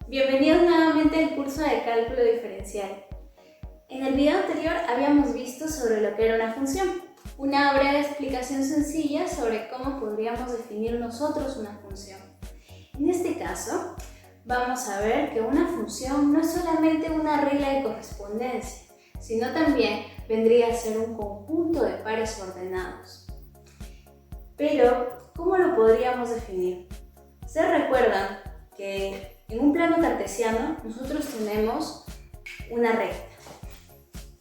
Bienvenidos nuevamente al curso de cálculo diferencial. En el video anterior habíamos visto sobre lo que era una función, una breve explicación sencilla sobre cómo podríamos definir nosotros una función. En este caso, vamos a ver que una función no es solamente una regla de correspondencia, sino también vendría a ser un conjunto de pares ordenados. Pero, ¿cómo lo podríamos definir? ¿Se recuerdan que en un plano cartesiano nosotros tenemos una recta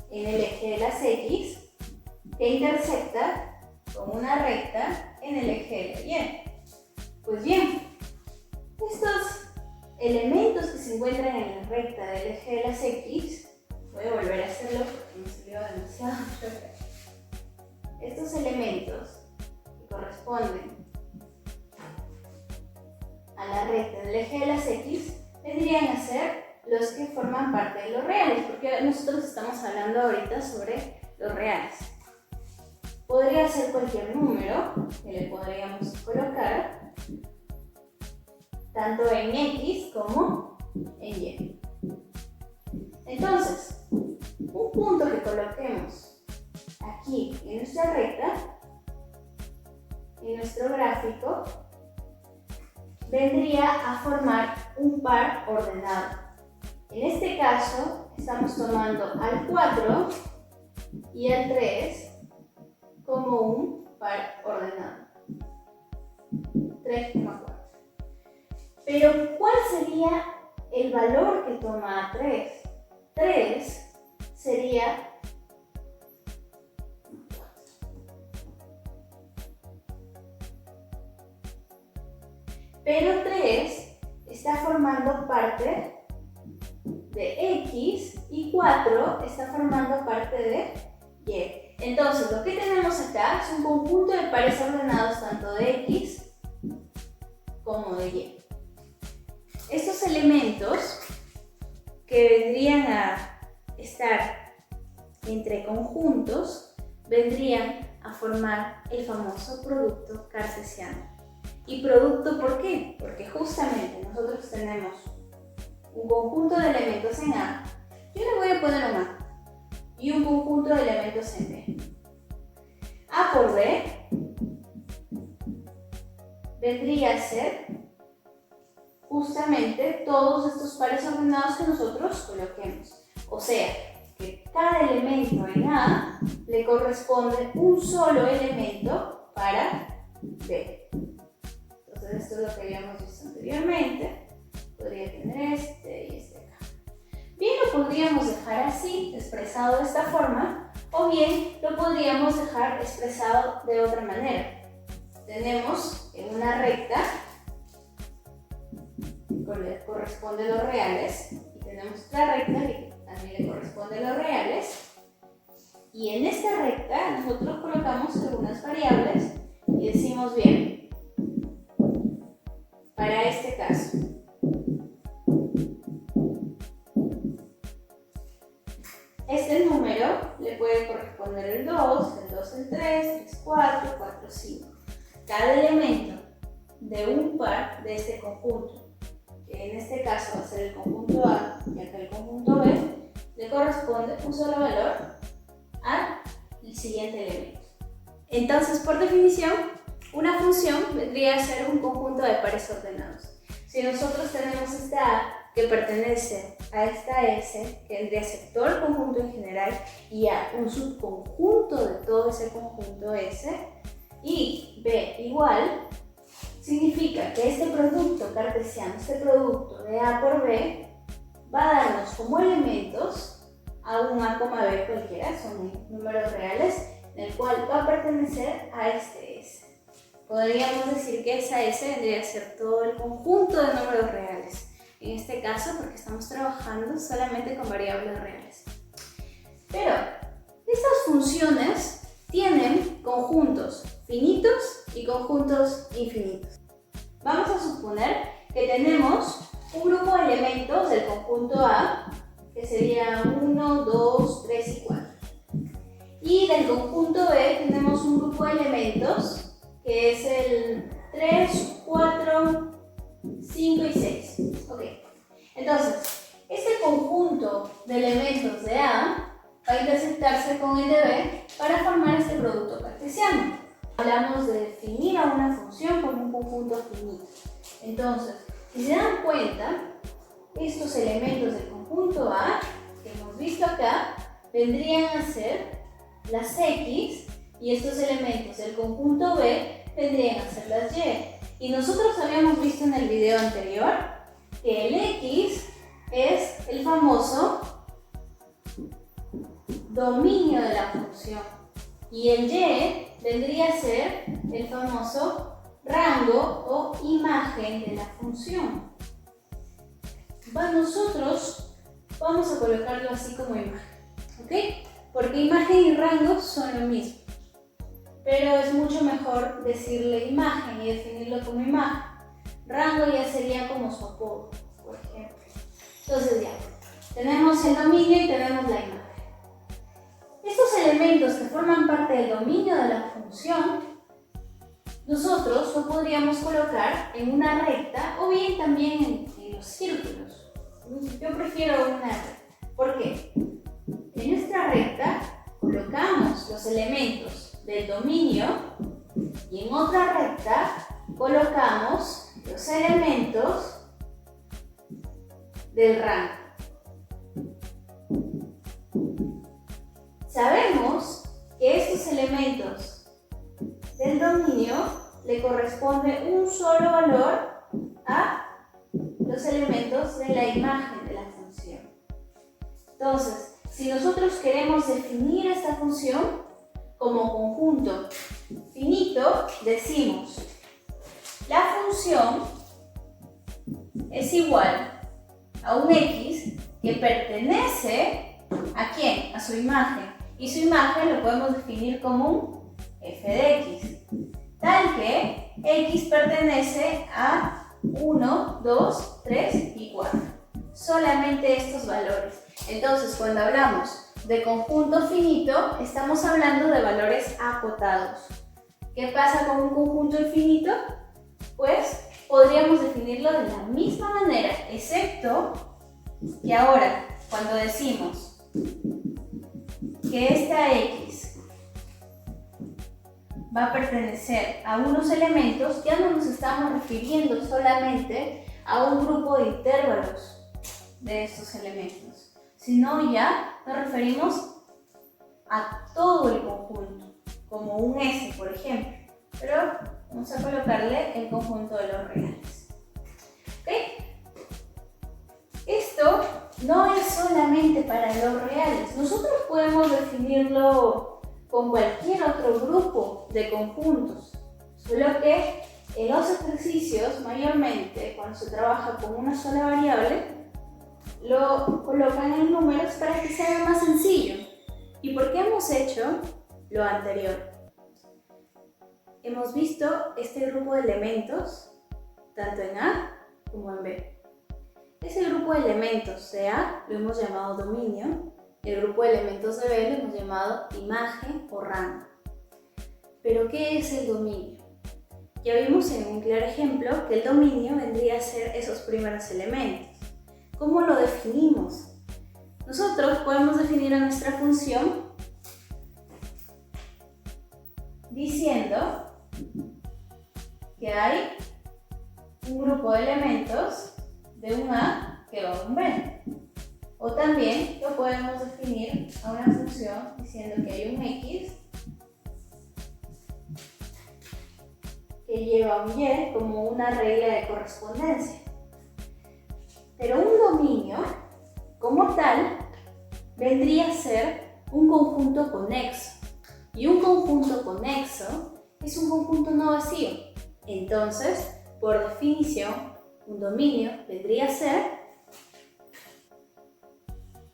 en el eje de las X que intersecta con una recta en el eje de la Y? Pues bien, estos elementos que se encuentran en la recta del eje de las X, voy a volver a hacerlo porque me salió demasiado choque. Estos elementos que corresponden a la recta del eje de las X vendrían a ser los que forman parte de los reales, porque nosotros estamos hablando ahorita sobre los reales. Podría ser cualquier número que le podríamos colocar tanto en X como en Y. Entonces, un punto que coloquemos aquí en nuestra recta, en nuestro gráfico, vendría a formar un par ordenado. En este caso, estamos tomando al 4 y al 3 como un par ordenado. 3,4. Pero, ¿cuál sería el valor que toma 3? 3 sería pero 3 está formando parte de X y 4 está formando parte de Y. Entonces, lo que tenemos acá es un conjunto de pares ordenados tanto de X como de Y. Estos elementos que vendrían a estar entre conjuntos vendrían a formar el famoso producto cartesiano. ¿Y producto por qué? Porque justamente nosotros tenemos un conjunto de elementos en A, yo le voy a poner un A, y un conjunto de elementos en B. A por B vendría a ser justamente todos estos pares ordenados que nosotros coloquemos. O sea, que cada elemento en A le corresponde un solo elemento para B. Entonces, esto es lo que habíamos visto anteriormente. Podría tener este y este acá. Bien, lo podríamos dejar así, expresado de esta forma, o bien lo podríamos dejar expresado de otra manera. Tenemos en una recta que le corresponde a los reales, y tenemos otra recta que también le corresponde a los reales, y en esta recta nosotros colocamos algunas variables y decimos bien, para este caso, este número le puede corresponder el 2 el 3, 4, 5. Cada elemento de un par de este conjunto, que en este caso va a ser el conjunto A y acá el conjunto B, le corresponde un solo valor al siguiente elemento. Entonces, por definición, una función vendría a ser un conjunto de pares ordenados. Si nosotros tenemos esta A que pertenece a esta S, que vendría a ser todo el conjunto en general, y a un subconjunto de todo ese conjunto S, y B igual, significa que este producto cartesiano, este producto de A por B, va a darnos como elementos a un A, B cualquiera, son números reales, en el cual va a pertenecer a este S. Podríamos decir que esa S vendría a ser todo el conjunto de números reales. En este caso, porque estamos trabajando solamente con variables reales. Pero estas funciones tienen conjuntos finitos y conjuntos infinitos. Vamos a suponer que tenemos un grupo de elementos del conjunto A, que serían 1, 2, 3 y 4. Y del conjunto B tenemos un grupo de elementos que es el 3, 4, 5 y 6. Ok. una función como un conjunto finito. Entonces, si se dan cuenta, estos elementos del conjunto A, que hemos visto acá, vendrían a ser las X, y estos elementos del conjunto B vendrían a ser las Y. Y nosotros habíamos visto en el video anterior que el X es el famoso dominio de la función y el Y vendría a ser el famoso rango o imagen de la función. Nosotros vamos a colocarlo así como imagen, ¿ok? Porque imagen y rango son lo mismo, pero es mucho mejor decirle imagen y definirlo como imagen. Rango ya sería como su apodo, por ejemplo. Entonces ya, tenemos el dominio y tenemos la imagen. Estos elementos que forman parte del dominio de la función, nosotros lo podríamos colocar en una recta o bien también en los círculos. Yo prefiero una recta. ¿Por qué? En nuestra recta colocamos los elementos del dominio y en otra recta colocamos los elementos del rango. Sabemos que estos elementos del dominio le corresponde un solo valor a los elementos de la imagen de la función. Entonces, si nosotros queremos definir esta función como conjunto finito, decimos la función es igual a un X que pertenece ¿a quién? A su imagen. Y su imagen lo podemos definir como un f de x, tal que x pertenece a 1, 2, 3 y 4. Solamente estos valores. Entonces, cuando hablamos de conjunto finito, estamos hablando de valores acotados. ¿Qué pasa con un conjunto infinito? Pues podríamos definirlo de la misma manera, excepto que ahora, cuando decimos que esta X va a pertenecer a unos elementos, ya no nos estamos refiriendo solamente a un grupo de intervalos de estos elementos, sino ya nos referimos a todo el conjunto, como un S, por ejemplo, pero vamos a colocarle el conjunto de los reales. ¿Okay? Esto no es solamente para los reales. Nosotros podemos definirlo con cualquier otro grupo de conjuntos, solo que en los ejercicios, mayormente cuando se trabaja con una sola variable, lo colocan en números para que sea más sencillo. ¿Y por qué hemos hecho lo anterior? Hemos visto este grupo de elementos, tanto en A como en B. Ese grupo de elementos de A lo hemos llamado dominio, y el grupo de elementos de B lo hemos llamado imagen o rango. ¿Pero qué es el dominio? Ya vimos en un claro ejemplo que el dominio vendría a ser esos primeros elementos. ¿Cómo lo definimos? Nosotros podemos definir a nuestra función diciendo que hay un grupo de elementos de un A que va a un B. O también lo podemos definir a una función diciendo que hay un X que lleva un Y como una regla de correspondencia. Pero un dominio, como tal, vendría a ser un conjunto conexo. Y un conjunto conexo es un conjunto no vacío. Entonces, por definición, un dominio vendría a ser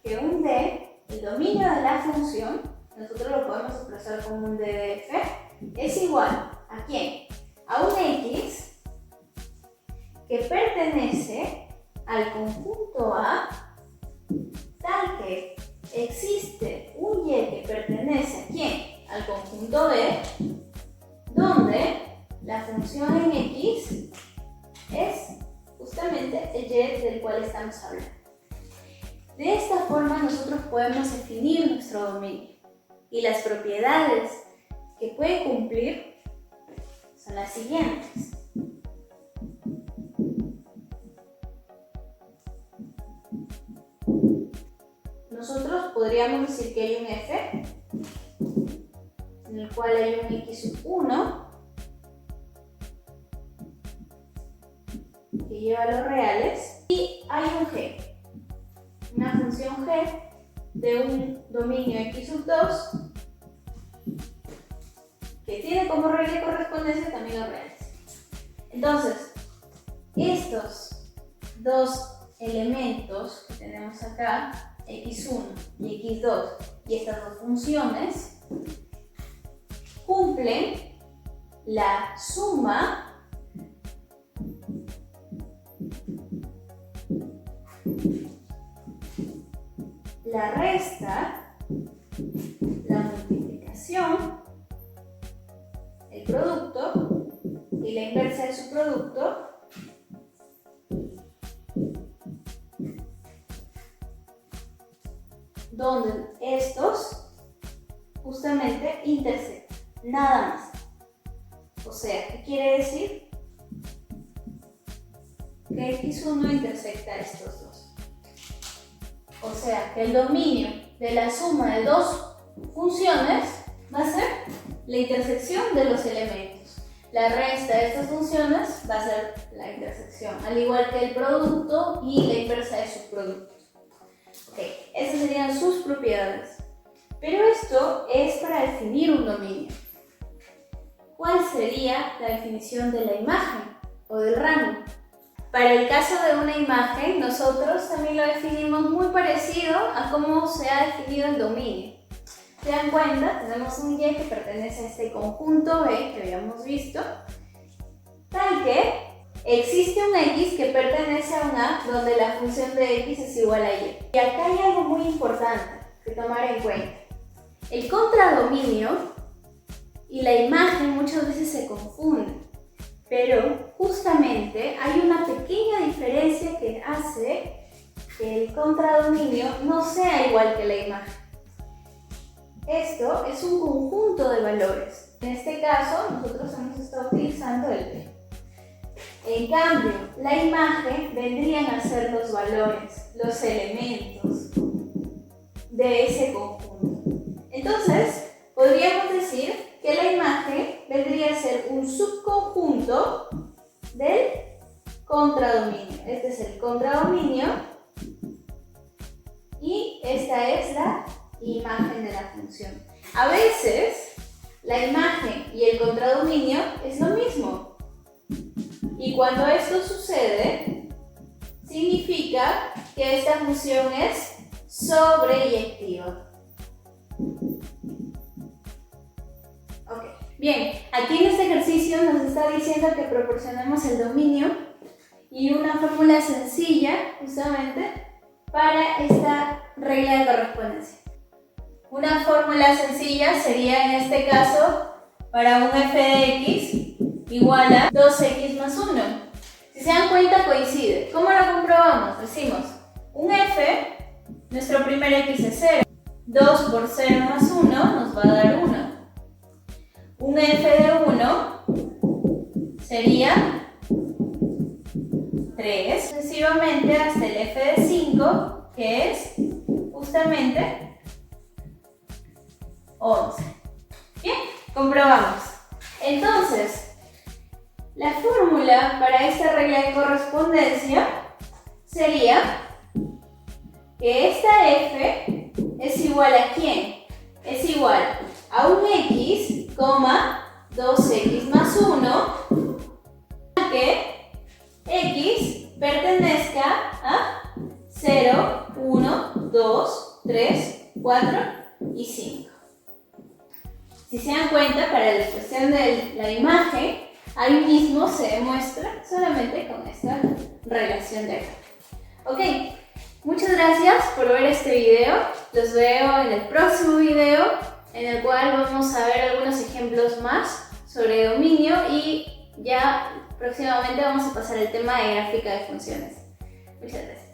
que un D, el dominio de la función, nosotros lo podemos expresar como un D de F, es igual ¿a quién? A un X que pertenece al conjunto A, tal que existe un Y que pertenece ¿a quién? Al conjunto B, donde la función en X es justamente el Y del cual estamos hablando. De esta forma nosotros podemos definir nuestro dominio y las propiedades que puede cumplir son las siguientes. Nosotros podríamos decir que hay un f en el cual hay un x sub 1 que lleva los reales y hay un g, una función g de un dominio x sub 2 que tiene como regla de correspondencia también los reales. Entonces, estos dos elementos que tenemos acá, x1 y x2, y estas dos funciones, cumplen la suma la resta, la multiplicación, el producto y la inversa de su producto donde estos justamente intersectan, nada más. O sea, ¿qué quiere decir? Que x1 intersecta estos dos. O sea, que el dominio de la suma de dos funciones va a ser la intersección de los elementos. La resta de estas funciones va a ser la intersección, al igual que el producto y la inversa de sus productos. Ok, esas serían sus propiedades. Pero esto es para definir un dominio. ¿Cuál sería la definición de la imagen o del rango? Para el caso de una imagen, nosotros también lo definimos muy parecido a cómo se ha definido el dominio. ¿Se dan cuenta? Tenemos un y que pertenece a este conjunto B que habíamos visto, tal que existe un x que pertenece a un a donde la función de x es igual a y. Y acá hay algo muy importante que tomar en cuenta. El contradominio y la imagen muchas veces se confunden, pero justamente hay una pequeña diferencia que hace que el contradominio no sea igual que la imagen. Esto es un conjunto de valores. En este caso, nosotros hemos estado utilizando el b. En cambio, la imagen vendrían a ser los valores, los elementos de ese conjunto. Entonces, podríamos decir que la imagen vendría a ser un subconjunto del contradominio. Este es el contradominio y esta es la imagen de la función. A veces, la imagen y el contradominio es lo mismo. Y cuando esto sucede, significa que esta función es sobreyectiva. Ok, bien, aquí en este ejercicio nos está diciendo que proporcionemos el dominio y una fórmula sencilla, justamente, para esta regla de correspondencia. Una fórmula sencilla sería, en este caso, para un f de x igual a 2x más 1. Si se dan cuenta, coincide. ¿Cómo lo comprobamos? Decimos, un f, nuestro primer x es 0. 2 por 0 más 1 nos va a dar 1. Un f de 1 sería 3, sucesivamente hasta el f de 5, que es justamente 11. Bien, comprobamos. Entonces, la fórmula para esta regla de correspondencia sería que esta f es igual a ¿quién? Es igual a un x, 2x más 1, que x pertenezca a 0, 1, 2, 3, 4 y 5. Si se dan cuenta, para la cuestión de la imagen, ahí mismo se demuestra solamente con esta relación de acá. Ok, muchas gracias por ver este video. Los veo en el próximo video, en el cual vamos a ver algunos ejemplos más sobre dominio y ya próximamente vamos a pasar al tema de gráfica de funciones. Muchas gracias.